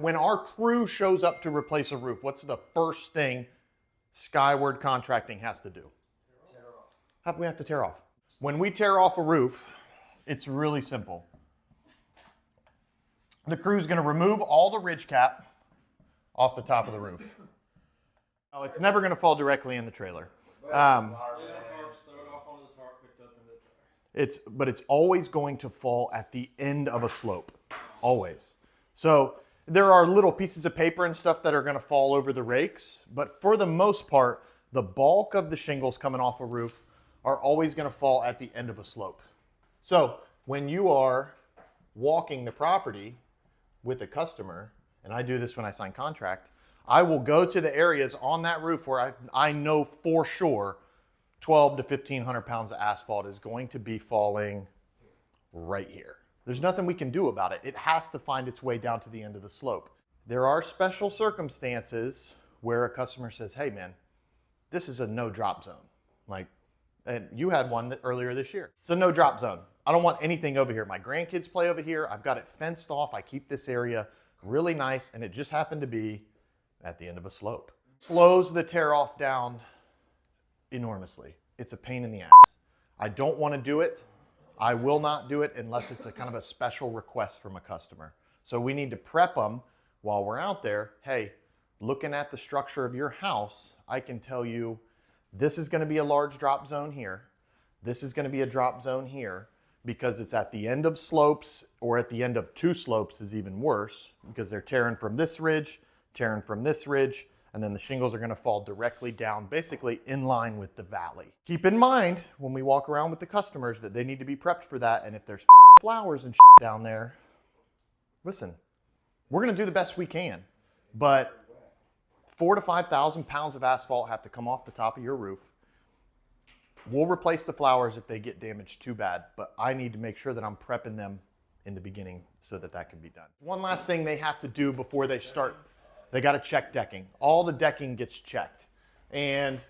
When our crew shows up to replace a roof, what's the first thing Skyward Contracting has to do? Tear off. How do we have to tear off? When we tear off a roof, it's really simple. The crew's going to remove all the ridge cap off the top of the roof. Oh, it's never going to fall directly in the trailer. But it's always going to fall at the end of a slope, always. So there are little pieces of paper and stuff that are going to fall over the rakes, but for the most part, the bulk of the shingles coming off a roof are always going to fall at the end of a slope. So when you are walking the property with a customer, and I do this when I sign contract, I will go to the areas on that roof where I know for sure 12 to 1,500 pounds of asphalt is going to be falling right here. There's nothing we can do about it. It has to find its way down to the end of the slope. There are special circumstances where a customer says, hey man, this is a no drop zone. Like, and you had one earlier this year. It's a no drop zone. I don't want anything over here. My grandkids play over here. I've got it fenced off. I keep this area really nice, and it just happened to be at the end of a slope. Slows the tear off down enormously. It's a pain in the ass. I don't want to do it. I will not do it unless it's a kind of a special request from a customer. So we need to prep them while we're out there. Hey, looking at the structure of your house, I can tell you this is going to be a large drop zone here. This is going to be a drop zone here because it's at the end of slopes, or at the end of two slopes is even worse because they're tearing from this ridge, tearing from this ridge, and then the shingles are going to fall directly down, basically in line with the valley. Keep in mind when we walk around with the customers that they need to be prepped for that, and if there's flowers and down there, listen, we're going to do the best we can, but 4,000 to 5,000 pounds of asphalt have to come off the top of your roof. We'll replace the flowers if they get damaged too bad, but I need to make sure that I'm prepping them in the beginning so that that can be done. One last thing they have to do before they start, they got to check decking. All the decking gets checked. And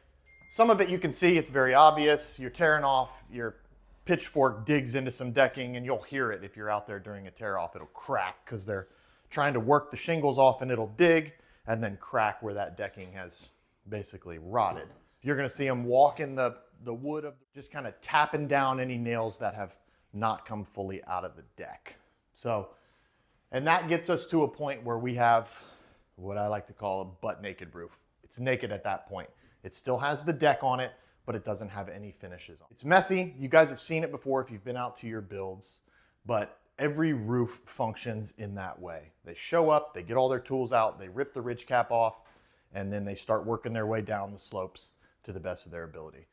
some of it you can see, it's very obvious. You're tearing off, your pitchfork digs into some decking, and you'll hear it if you're out there during a tear off. It'll crack because they're trying to work the shingles off, and it'll dig and then crack where that decking has basically rotted. You're going to see them walk in the wood, of just kind of tapping down any nails that have not come fully out of the deck. So, and that gets us to a point where we have what I like to call a butt naked roof. It's naked at that point. It still has the deck on it, but it doesn't have any finishes on it. It's messy. You guys have seen it before if you've been out to your builds, but every roof functions in that way. They show up, they get all their tools out, they rip the ridge cap off, and then they start working their way down the slopes to the best of their ability.